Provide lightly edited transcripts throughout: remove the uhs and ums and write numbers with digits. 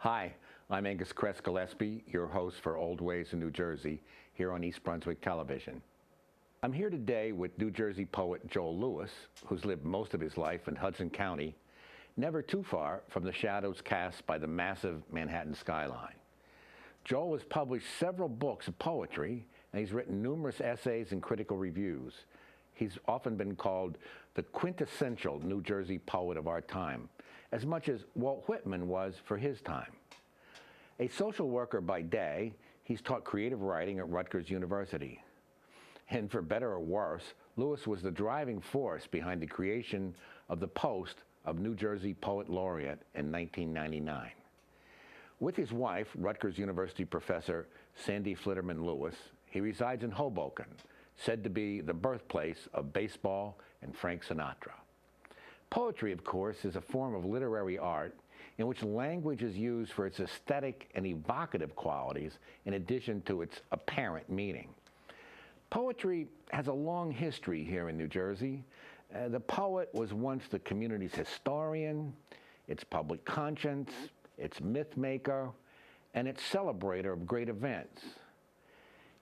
Hi, I'm Angus Cress Gillespie, your host for Old Ways in New Jersey, here on East Brunswick Television. I'm here today with New Jersey poet Joel Lewis, who's lived most of his life in Hudson County, never too far from the shadows cast by the massive Manhattan skyline. Joel has published several books of poetry, and he's written numerous essays and critical reviews. He's often been called the quintessential New Jersey poet of our time, as much as Walt Whitman was for his time. A social worker by day, he's taught creative writing at Rutgers University. And for better or worse, Lewis was the driving force behind the creation of the post of New Jersey Poet Laureate in 1999. With his wife, Rutgers University professor Sandy Flitterman Lewis, he resides in Hoboken, said to be the birthplace of baseball and Frank Sinatra. Poetry, of course, is a form of literary art in which language is used for its aesthetic and evocative qualities in addition to its apparent meaning. Poetry has a long history here in New Jersey. The poet was once the community's historian, its public conscience, its myth maker, and its celebrator of great events.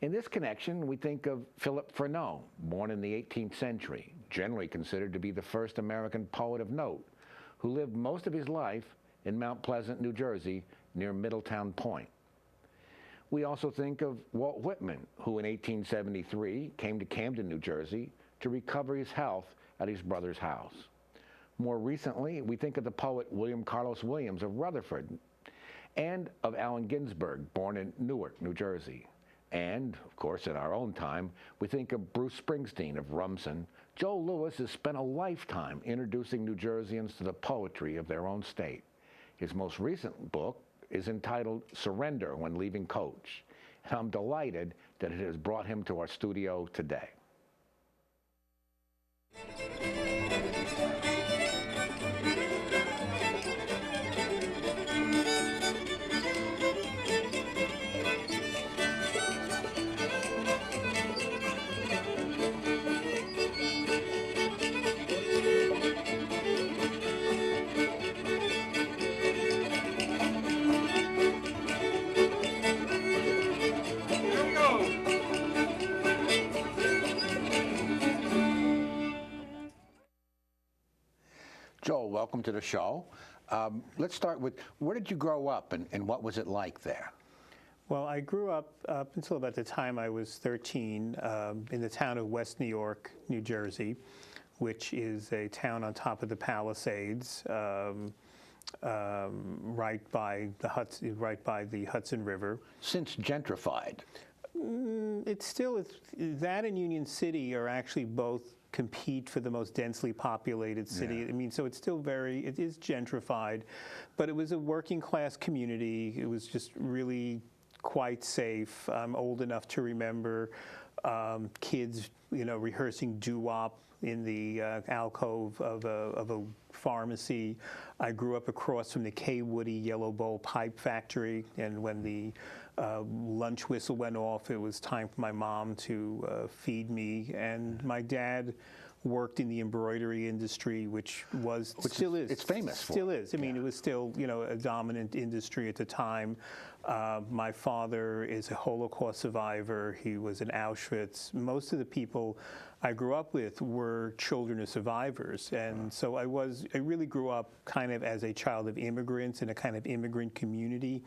In this connection, we think of Philip Freneau, born in the 18th century, generally considered to be the first American poet of note, who lived most of his life in Mount Pleasant, New Jersey, near Middletown Point. We also think of Walt Whitman, who in 1873 came to Camden, New Jersey, to recover his health at his brother's house. More recently, we think of the poet William Carlos Williams of Rutherford, and of Allen Ginsberg, born in Newark, New Jersey. And, of course, in our own time, we think of Bruce Springsteen of Rumson. Joel Lewis has spent a lifetime introducing New Jerseyans to the poetry of their own state. His most recent book is entitled Surrender When Leaving Coach, and I'm delighted that it has brought him to our studio today. Joel, welcome to the show. Let's start with, where did you grow up and what was it like there? Well, I grew up until about the time I was 13 in the town of West New York, New Jersey, which is a town on top of the Palisades, right by the Hudson River. Since gentrified. It's still, that and Union City are actually both compete for the most densely populated city. Yeah. I mean, so it's still it is gentrified, but it was a working class community. It was just really quite safe. I'm old enough to remember kids, rehearsing doo-wop in the alcove of a pharmacy. I grew up across from the Kay Woody Yellow Bowl Pipe Factory, and when the lunch whistle went off, it was time for my mom to feed me. And my dad worked in the embroidery industry, which still is. It's famous for. Still is. I mean, it was still, a dominant industry at the time. My father is a Holocaust survivor. He was in Auschwitz. Most of the people I grew up with were children of survivors. And so I really grew up kind of as a child of immigrants in a kind of immigrant community,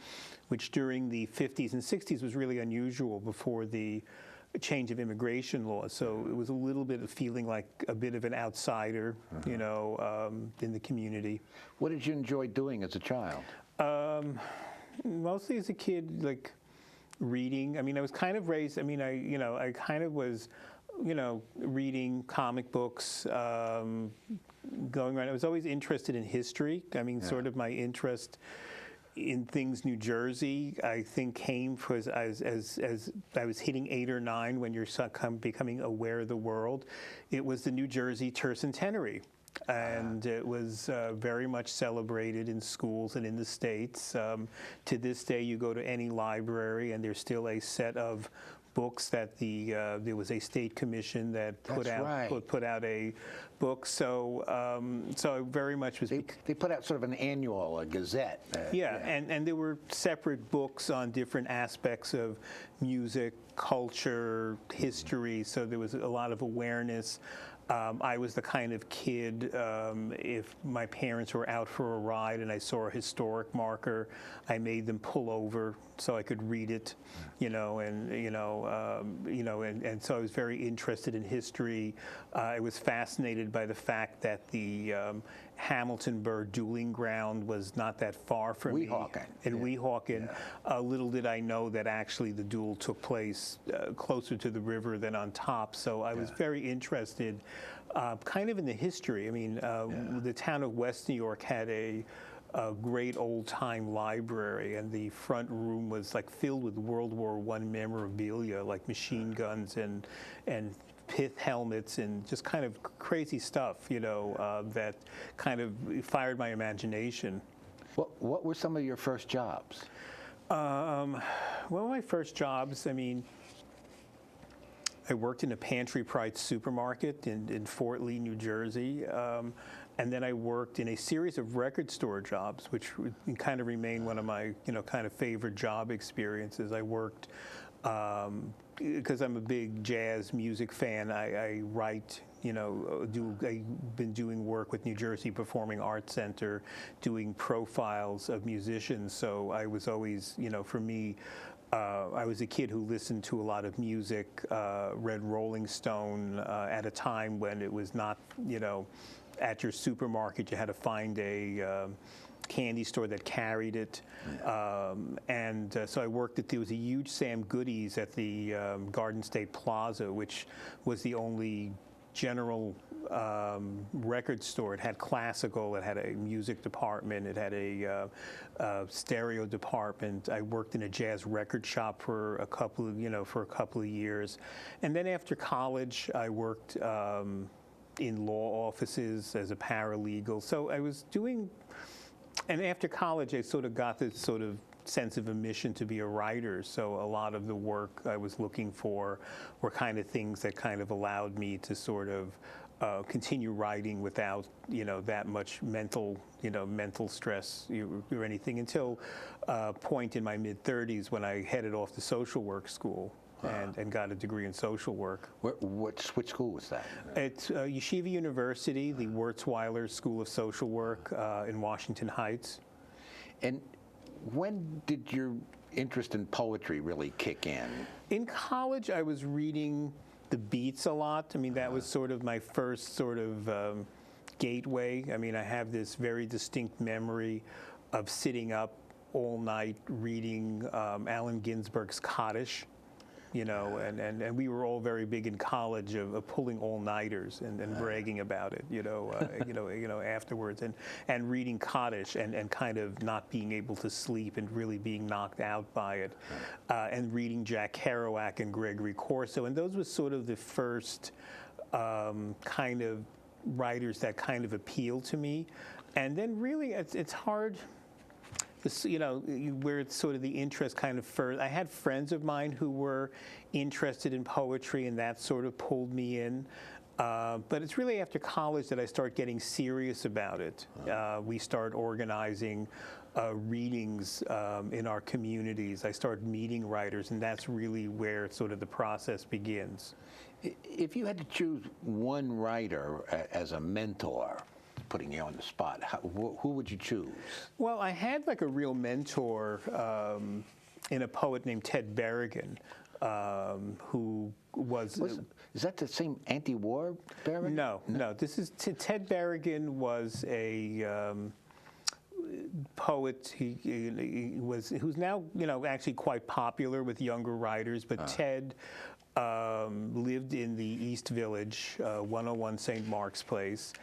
which during the 50s and 60s was really unusual before the change of immigration laws. So it was a little bit of feeling like a bit of an outsider, in the community. What did you enjoy doing as a child? Mostly as a kid, like reading. I mean, I was kind of raised, I kind of was, reading comic books, going around. I was always interested in history. I mean, sort of my interest in things New Jersey, I think, came as I was hitting 8 or 9 when you're becoming aware of the world. It was the New Jersey Tercentenary. And it was very much celebrated in schools and in the States. To this day, you go to any library, and there's still a set of books that there was a state commission that put That's out right. put out a book. So so I very much was. They put out sort of an annual, a gazette. Yeah, and there were separate books on different aspects of music, culture, history, so there was a lot of awareness. I was the kind of kid, if my parents were out for a ride and I saw a historic marker, I made them pull over so I could read it, and so I was very interested in history. I was fascinated by the fact that the Hamilton Burr dueling ground was not that far from Weehawken. In Weehawken. Little did I know that actually the duel took place closer to the river than on top. So I was very interested kind of in the history. I mean, the town of West New York had a great old-time library, and the front room was like filled with World War I memorabilia, like machine guns and pith helmets and just kind of crazy stuff, that kind of fired my imagination. What were some of your first jobs? Well, my first jobs, I mean, I worked in a Pantry Pride supermarket in Fort Lee, New Jersey. And then I worked in a series of record store jobs, which kind of remain one of my, kind of favorite job experiences. I worked, because I'm a big jazz music fan, I write, I've been doing work with New Jersey Performing Arts Center, doing profiles of musicians. So I was always, for me, I was a kid who listened to a lot of music, read Rolling Stone at a time when it was not, at your supermarket, you had to find a candy store that carried it. So I worked there was a huge Sam Goodies at the Garden State Plaza, which was the only general record store. It had classical, it had a music department, it had a stereo department. I worked in a jazz record shop for a couple of years. And then after college, I worked in law offices as a paralegal. So I was doing, and after college, I sort of got this sort of sense of a mission to be a writer. So a lot of the work I was looking for were kind of things that kind of allowed me to sort of continue writing without, that much mental stress or anything, until a point in my mid-30s when I headed off to social work school. And got a degree in social work. Which school was that? It's Yeshiva University, the Wurzweiler School of Social Work in Washington Heights. And when did your interest in poetry really kick in? In college, I was reading the Beats a lot. I mean, that was sort of my first sort of gateway. I mean, I have this very distinct memory of sitting up all night reading Allen Ginsberg's Kaddish. And we were all very big in college of pulling all-nighters and bragging about it, afterwards, and reading Kaddish and kind of not being able to sleep and really being knocked out by it, and reading Jack Kerouac and Gregory Corso, and those were sort of the first kind of writers that kind of appealed to me, and then really it's hard. Where it's sort of the interest kind of first. I had friends of mine who were interested in poetry, and that sort of pulled me in. But it's really after college that I start getting serious about it. We start organizing readings in our communities. I start meeting writers, and that's really where sort of the process begins. If you had to choose one writer as a mentor, putting you on the spot, who would you choose? Well, I had like a real mentor in a poet named Ted Berrigan, who was... Is that the same anti-war Berrigan? No. This is Ted Berrigan was a poet. Who's now actually quite popular with younger writers. But Ted lived in the East Village, 101 St. Mark's Place.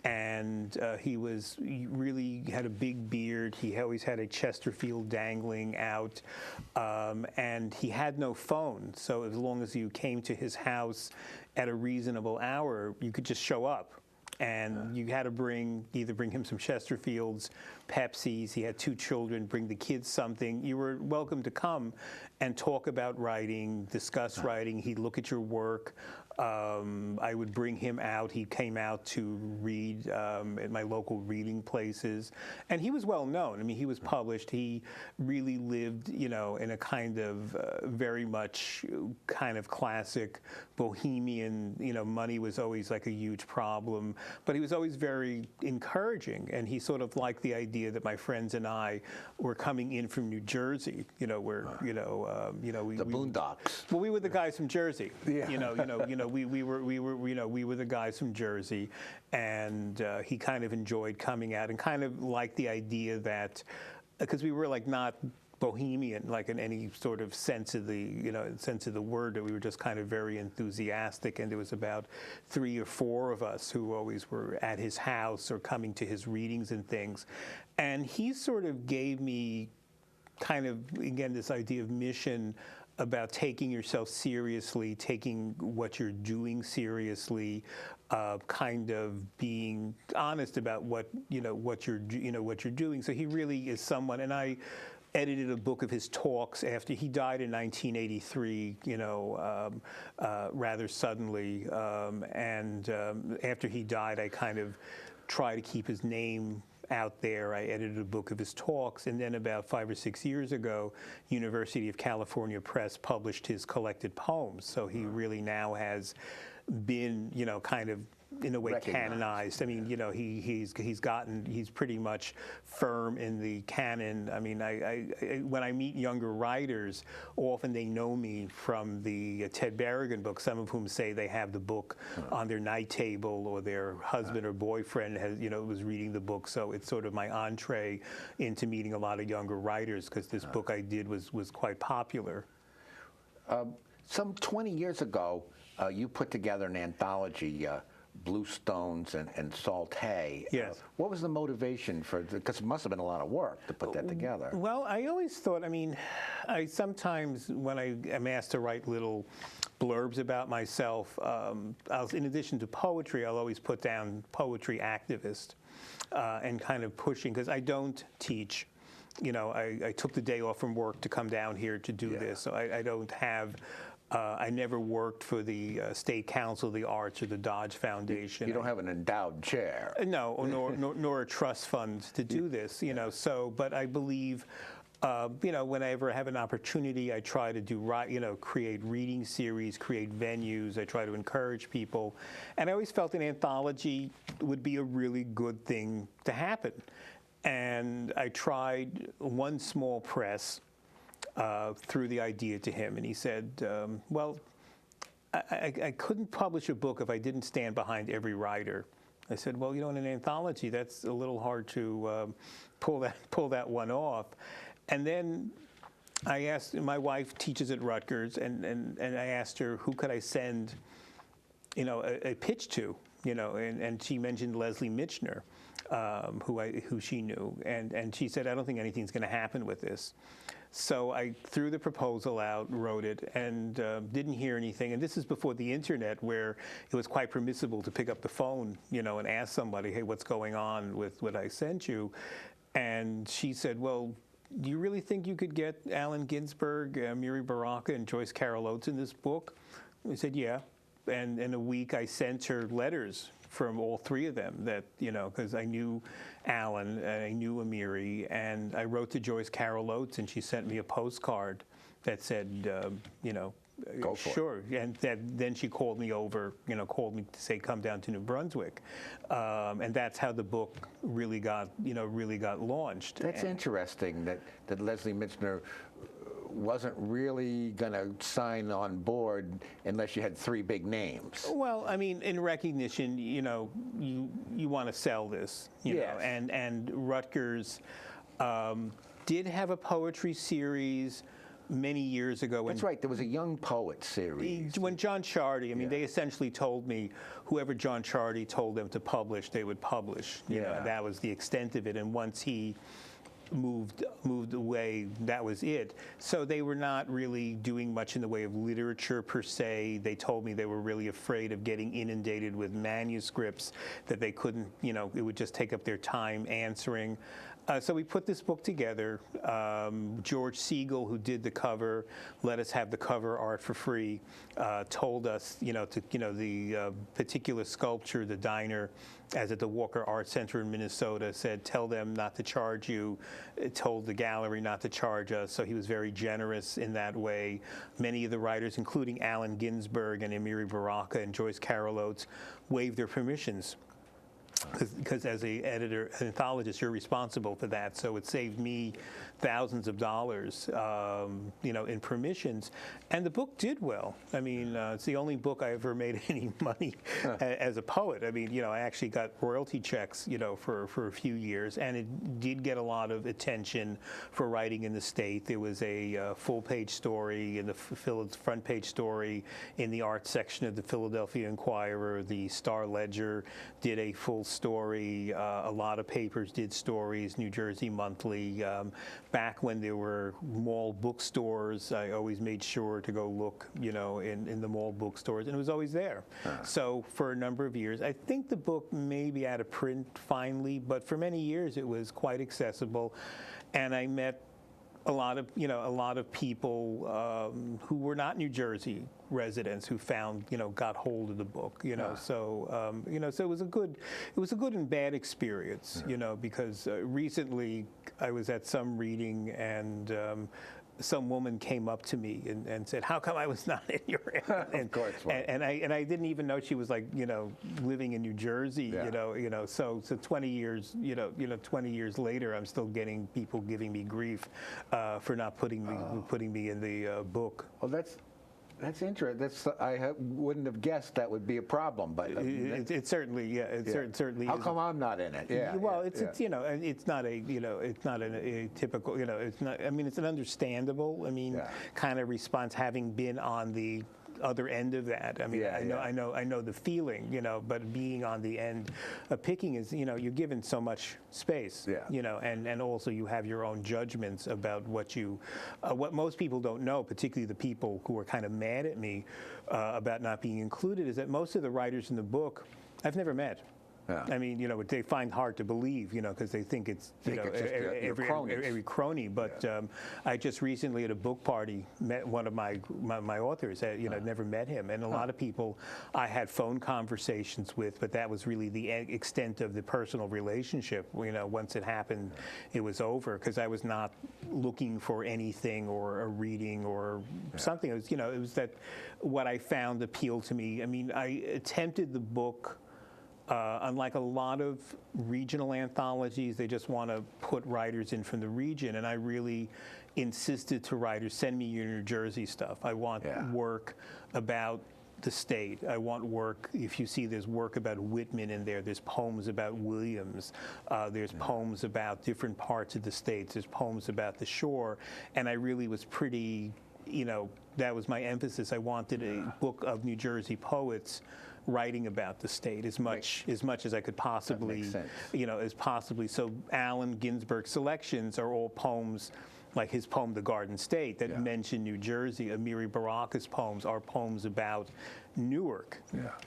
And he really had a big beard. He always had a Chesterfield dangling out. And he had no phone. So as long as you came to his house at a reasonable hour, you could just show up. And you had to either bring him some Chesterfields, Pepsis. He had 2 children. Bring the kids something. You were welcome to come and talk about writing, discuss writing. He'd look at your work. I would bring him out. He came out to read at my local reading places, and he was well known. I mean, he was published. He really lived, in a kind of very much kind of classic bohemian. Money was always like a huge problem, but he was always very encouraging, and he sort of liked the idea that my friends and I were coming in from New Jersey. The Boondocks. Well, we were the guys from Jersey. Yeah. We were the guys from Jersey, and he kind of enjoyed coming out and kind of liked the idea that, because we were like not bohemian, like in any sort of sense of the word, that we were just kind of very enthusiastic, and there was about 3 or 4 of us who always were at his house or coming to his readings and things, and he sort of gave me kind of, again, this idea of mission about taking yourself seriously, taking what you're doing seriously, kind of being honest about what you're doing. So he really is someone, and I edited a book of his talks after he died in 1983, rather suddenly, and after he died, I kind of tried to keep his name out there. I edited a book of his talks, and then about 5 or 6 years ago, University of California Press published his collected poems. So he really now has been, kind of in a way canonized. I mean, he's pretty much firm in the canon. I mean, I when I meet younger writers, often they know me from the Ted Berrigan book, some of whom say they have the book on their night table, or their husband or boyfriend was reading the book. So it's sort of my entree into meeting a lot of younger writers, because this book I did was quite popular. Some 20 years ago, you put together an anthology, Blue Stones and Salt Hay. Yes. What was the motivation for, because it must have been a lot of work to put that together. Well, I always thought, I mean, I sometimes, when I am asked to write little blurbs about myself, in addition to poetry, I'll always put down poetry activist, and kind of pushing, because I don't teach. I took the day off from work to come down here to do this, so I don't have. I never worked for the State Council of the Arts or the Dodge Foundation. You don't have an endowed chair. No, nor a trust fund to do this, So, but I believe, whenever I have an opportunity, I try to create reading series, create venues. I try to encourage people, and I always felt an anthology would be a really good thing to happen. And I tried one small press. Threw the idea to him, and he said, well, I couldn't publish a book if I didn't stand behind every writer. I said, well, in an anthology, that's a little hard to pull that one off. And then I asked, my wife teaches at Rutgers, and I asked her, who could I send, a pitch to, and she mentioned Leslie Michener, who she knew, and she said, I don't think anything's going to happen with this. So I threw the proposal out, wrote it, and didn't hear anything. And this is before the internet, where it was quite permissible to pick up the phone, and ask somebody, hey, what's going on with what I sent you? And she said, well, do you really think you could get Allen Ginsberg, Amiri Baraka, and Joyce Carol Oates in this book? I said, yeah. And in a week, I sent her letters from all 3 of them, that, because I knew Allen and I knew Amiri, and I wrote to Joyce Carol Oates, and she sent me a postcard that said, Go for sure. And then she called me over, called me to say, come down to New Brunswick. And that's how the book really got launched. That's interesting that Leslie Michener wasn't really going to sign on board unless you had 3 big names. Well, I mean, in recognition, you want to sell this, Yes. and Rutgers did have a poetry series many years ago. That's right. There was a young poet series. When John Chardy, they essentially told me whoever John Chardy told them to publish, they would publish. That was the extent of it. And once he moved away. That was it. So they were not really doing much in the way of literature per se. They told me they were really afraid of getting inundated with manuscripts, that they couldn't, it would just take up their time answering. So we put this book together. George Siegel, who did the cover, let us have the cover art for free. Told us, the particular sculpture, the diner, as at the Walker Art Center in Minnesota, said, tell them not to charge you. Told the gallery not to charge us. So he was very generous in that way. Many of the writers, including Allen Ginsberg and Amiri Baraka and Joyce Carol Oates, waived their permissions. Because as an editor, an anthologist, you're responsible for that. So it saved me thousands of dollars, in permissions. And the book did well. I mean, it's the only book I ever made any money as a poet. I mean, I actually got royalty checks, for a few years. And it did get a lot of attention for writing in the state. There was a full-page story in the front page story in the art section of the Philadelphia Inquirer. The Star Ledger did a full story. A lot of papers did stories. New Jersey Monthly. Back when there were mall bookstores, I always made sure to go look, in the mall bookstores, and it was always there. So for a number of years, I think the book may be out of print finally, but for many years it was quite accessible, and I met a lot of people who were not New Jersey residents who found, got hold of the book, So, so it was a good and bad experience, because recently I was at some reading and some woman came up to me and said, "How come I was not in your?" Of course. And I didn't even know she was living in New Jersey. Yeah. So 20 years 20 years later, I'm still getting people giving me grief for not putting me in the book. Well, that's interesting. I wouldn't have guessed that would be a problem, but it certainly, certainly. How is. come I'm not in it? Yeah. Well, it's not a typical, it's not. I mean, it's an understandable. Kind of response, having been on the other end of that. I mean, I know the feeling, but being on the end of picking is, you're given so much space, and also you have your own judgments about what most people don't know, particularly the people who are kind of mad at me about not being included, is that most of the writers in the book I've never met. Yeah. I mean, they find hard to believe, because they think it's, every crony. But I just recently at a book party met one of my authors. I'd never met him, and a lot of people I had phone conversations with, but that was really the extent of the personal relationship. Once it happened, it was over because I was not looking for anything or a reading or something. It was, it was that what I found appealed to me. I mean, I attempted the book. Unlike a lot of regional anthologies, they just want to put writers in from the region, and I really insisted to writers, send me your New Jersey stuff. I want work about the state. I want work, if you see there's work about Whitman in there's poems about Williams, there's poems about different parts of the states, there's poems about the shore, and I really was pretty, that was my emphasis. I wanted a book of New Jersey poets writing about the state as much as I could possibly, as possibly. So Allen Ginsberg's selections are all poems, like his poem "The Garden State" that mention New Jersey. Amiri Baraka's poems are poems about Newark,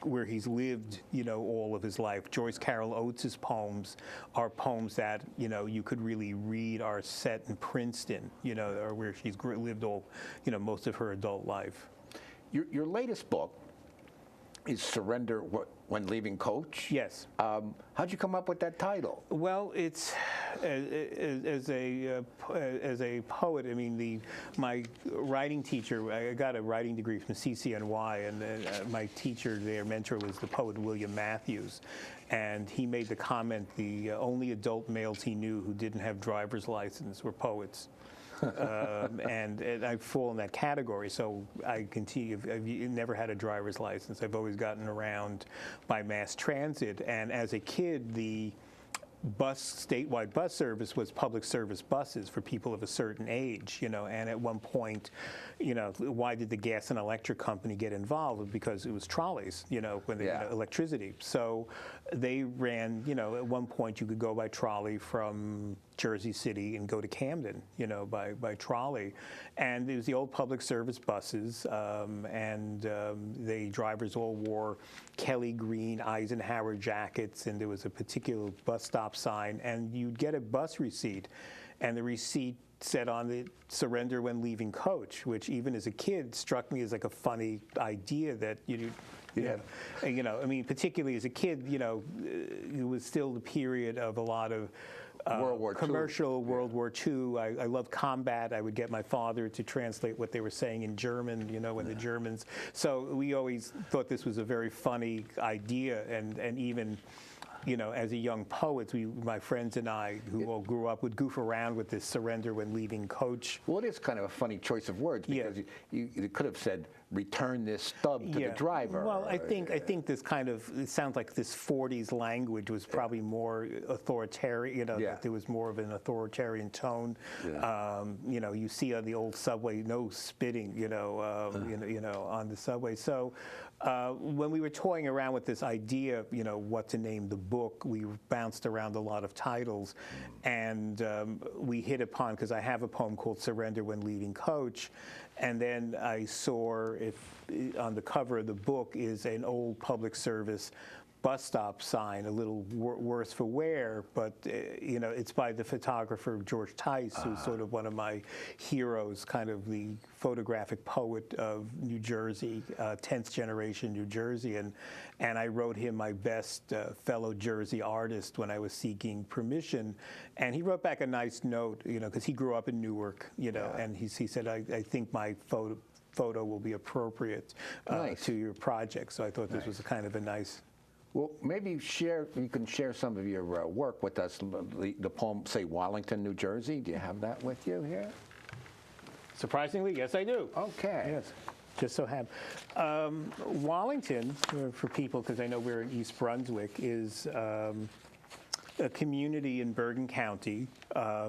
where he's lived, all of his life. Joyce Carol Oates' poems are poems that, you could really read are set in Princeton, or where she's lived all, most of her adult life. Your latest book is Surrender When Leaving Coach? Yes. How'd you come up with that title? Well, it's as a poet. I mean, my writing teacher. I got a writing degree from CCNY, and my teacher, their mentor, was the poet William Matthews, and he made the comment: the only adult males he knew who didn't have driver's license were poets. And I fall in that category, so I continue. I've never had a driver's license. I've always gotten around by mass transit, and as a kid, the statewide bus service was public service buses for people of a certain age, and at one point, why did the gas and electric company get involved? Because it was trolleys, when they electricity. So they ran, at one point you could go by trolley from Jersey City and go to Camden, by trolley. And it was the old public service buses, and the drivers all wore Kelly green Eisenhower jackets, and there was a particular bus stop sign, and you'd get a bus receipt, and the receipt said on the surrender when leaving coach, which even as a kid struck me as like a funny idea that I mean, particularly as a kid, it was still the period of a lot of World War II. commercial World War II. I loved combat. I would get my father to translate what they were saying in German, when the Germans. So we always thought this was a very funny idea, and even as a young poet, my friends and I, who all grew up, would goof around with this surrender when leaving coach. Well, it is kind of a funny choice of words because you could have said, return this stub to the driver. Well, I think this it sounds like this 40s language was probably more authoritarian, that there was more of an authoritarian tone. Yeah. You see on the old subway, no spitting, on the subway. So when we were toying around with this idea, what to name the book, we bounced around a lot of titles, and we hit upon, because I have a poem called Surrender When Leaving Coach, and then I saw on the cover of the book is an old public service bus stop sign, a little worse for wear, but it's by the photographer George Tice, who's sort of one of my heroes, kind of the photographic poet of New Jersey, 10th generation New Jersey, and I wrote him my best fellow Jersey artist when I was seeking permission, and he wrote back a nice note, because he grew up in Newark, and he said, I think my photo will be appropriate to your project. So I thought this was a kind of a nice. Well, maybe you can share some of your work with us. The poem, say, Wallington, New Jersey. Do you have that with you here? Surprisingly, yes, I do. Okay. Yes, just so happen. Wallington, for people, because I know we're in East Brunswick, is a community in Bergen County.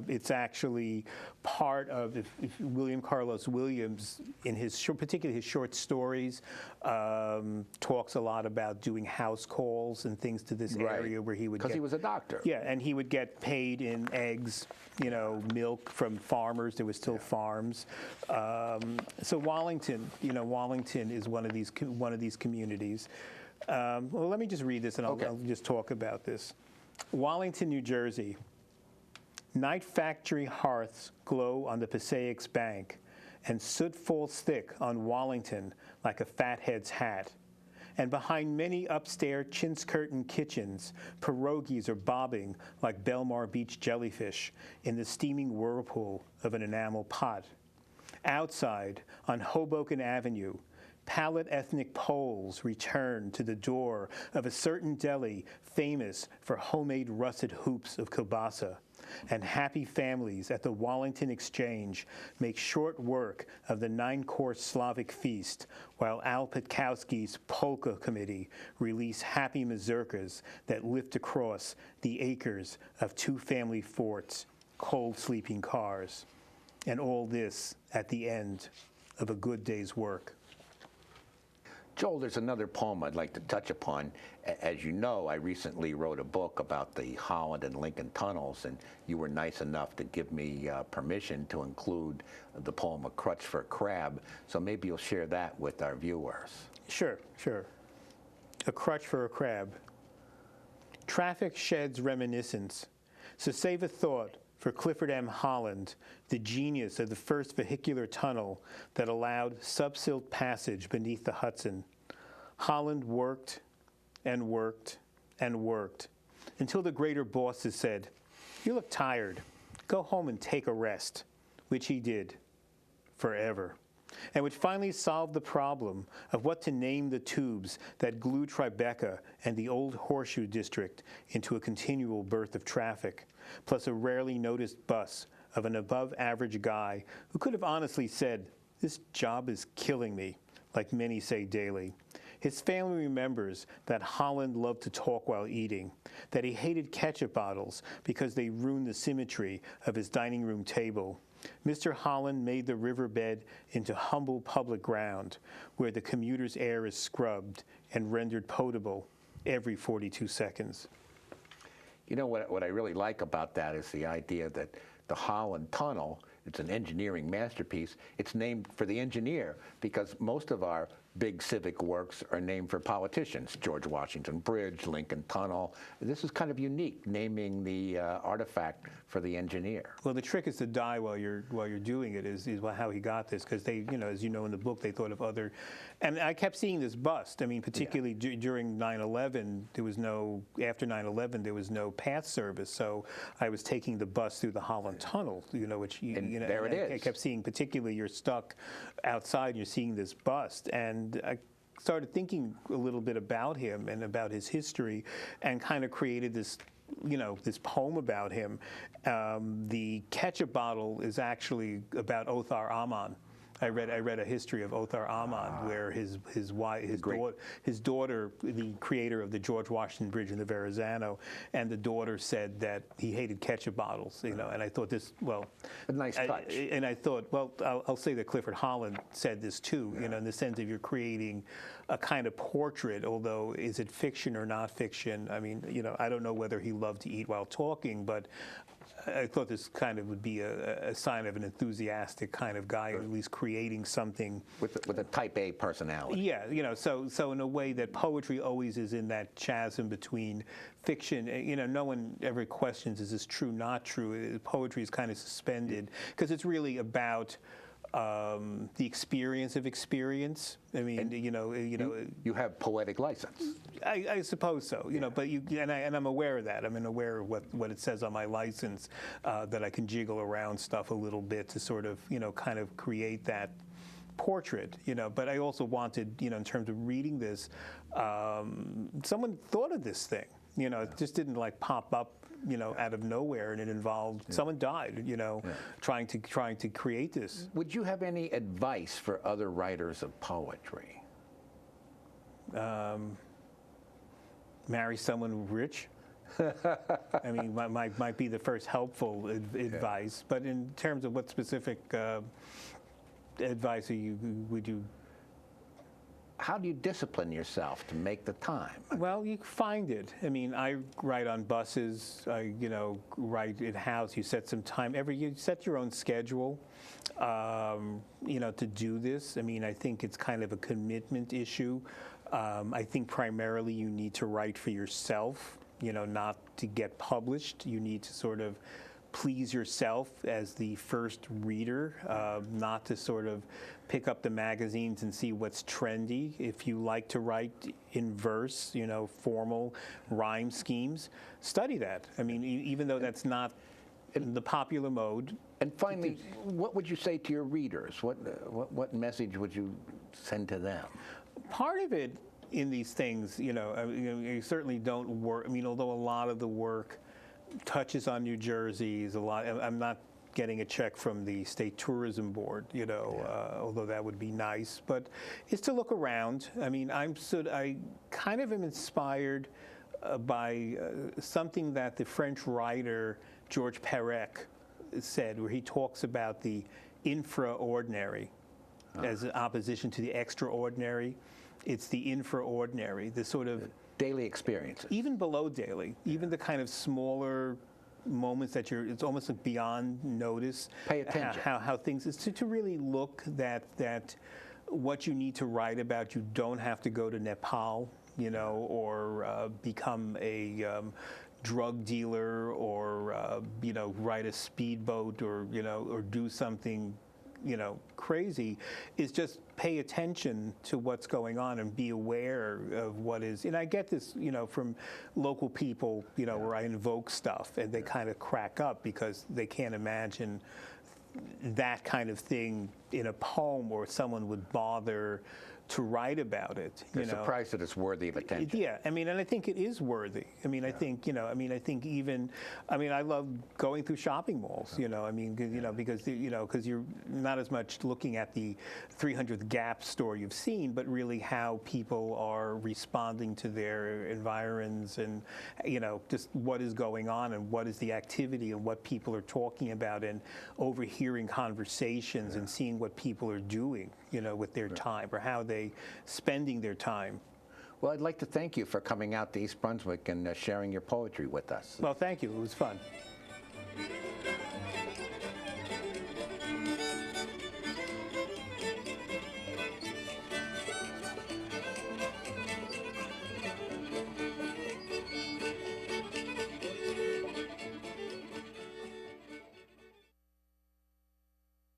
It's actually part of, if William Carlos Williams, in particularly his short stories, talks a lot about doing house calls and things to this area where he would because he was a doctor. Yeah, and he would get paid in eggs, milk from farmers. There were still farms. So Wallington, Wallington is one of these communities. Well, let me just read this, and I'll just talk about this. Wallington, New Jersey. Night factory hearths glow on the Passaic's bank, and soot falls thick on Wallington like a fathead's hat. And behind many upstairs chintz-curtained kitchens, pierogies are bobbing like Belmar Beach jellyfish in the steaming whirlpool of an enamel pot. Outside, on Hoboken Avenue, pallid ethnic Poles return to the door of a certain deli famous for homemade russet hoops of kielbasa, and happy families at the Wallington Exchange make short work of the 9-course Slavic feast, while Al Petkowski's Polka Committee release happy mazurkas that lift across the acres of 2-family forts, cold sleeping cars. And all this at the end of a good day's work. Joel, there's another poem I'd like to touch upon. As you know, I recently wrote a book about the Holland and Lincoln tunnels, and you were nice enough to give me permission to include the poem A Crutch for a Crab, so maybe you'll share that with our viewers. Sure. A Crutch for a Crab. Traffic sheds reminiscence, so save a thought for Clifford M. Holland, the genius of the first vehicular tunnel that allowed subsilt passage beneath the Hudson. Holland worked and worked and worked until the greater bosses said, "You look tired. Go home and take a rest," which he did forever, and which finally solved the problem of what to name the tubes that glue Tribeca and the old Horseshoe District into a continual birth of traffic, plus a rarely noticed bus of an above-average guy who could have honestly said, "This job is killing me," like many say daily. His family remembers that Holland loved to talk while eating, that he hated ketchup bottles because they ruined the symmetry of his dining room table. Mr. Holland made the riverbed into humble public ground where the commuter's air is scrubbed and rendered potable every 42 seconds. You know what I really like about that is the idea that the Holland Tunnel, it's an engineering masterpiece. It's named for the engineer because most of our big civic works are named for politicians. George Washington Bridge, Lincoln Tunnel. This is kind of unique, naming the artifact for the engineer. Well, the trick is to die while you're doing it. Is how he got this, because they, as you know in the book, they thought of other, and I kept seeing this bust. I mean, particularly during 9/11, there was no after 9/11 there was no path service, so I was taking the bus through the Holland Tunnel, which there it is. I kept seeing, particularly you're stuck outside, you're seeing this bust, and I started thinking a little bit about him and about his history, and kind of created this, this poem about him. The ketchup bottle is actually about Othar Ammann. I read a history of Othar Ammann, where his daughter, the creator of the George Washington Bridge in the Verrazano, and the daughter said that he hated ketchup bottles, and I thought this, a nice touch. And I thought, I'll say that Clifford Holland said this too, in the sense of you're creating a kind of portrait, although is it fiction or not fiction? I mean, I don't know whether he loved to eat while talking, but I thought this kind of would be a sign of an enthusiastic kind of guy, at least creating something with a type A personality. Yeah, so in a way that poetry always is in that chasm between fiction. No one ever questions, is this true, not true? Poetry is kind of suspended because it's really about the experience of experience. I mean, you have poetic license. I suppose so. But and I'm aware of that. I'm aware of what it says on my license, that I can jiggle around stuff a little bit to sort of kind of create that portrait. But I also wanted, in terms of reading this, someone thought of this thing. It just didn't like pop up out of nowhere, and it involved someone died, trying to create this. Would you have any advice for other writers of poetry? Marry someone rich. I mean, might be the first helpful advice. But in terms of what specific advice would you? How do you discipline yourself to make the time? Well, you find it. I mean, I write on buses. I, write in house. You set some time. You set your own schedule, to do this. I mean, I think it's kind of a commitment issue. I think primarily you need to write for yourself, not to get published. You need to sort of please yourself as the first reader, not to sort of pick up the magazines and see what's trendy. If you like to write in verse, formal rhyme schemes, study that. I mean, even though that's not the popular mode. And finally, what would you say to your readers? What message would you send to them? Part of it in these things, you certainly don't work. I mean, although a lot of the work touches on New Jersey, is a lot. I'm not getting a check from the State Tourism Board, although that would be nice. But it's to look around. I mean, I kind of am inspired by something that the French writer Georges Perec said, where he talks about the infraordinary as an opposition to the extraordinary. It's the infraordinary, the sort of daily experiences. Even below daily, even the kind of smaller moments that it's almost like beyond notice. Pay attention. How things is to really look that what you need to write about, you don't have to go to Nepal, or become a drug dealer, or ride a speedboat, or do something crazy. Is just pay attention to what's going on and be aware of what is. And I get this, from local people, where I invoke stuff and they kind of crack up because they can't imagine that kind of thing in a poem, or someone would bother to write about it. They're surprised that it's worthy of attention. Yeah, I mean, and I think it is worthy. I mean, I think, I think even, I love going through shopping malls, because you're not as much looking at the 300th Gap store you've seen, but really how people are responding to their environs, and, just what is going on and what is the activity and what people are talking about, and overhearing conversations and seeing what people are doing, with their time, or how they spending their time. Well, I'd like to thank you for coming out to East Brunswick and sharing your poetry with us. Well, thank you. It was fun.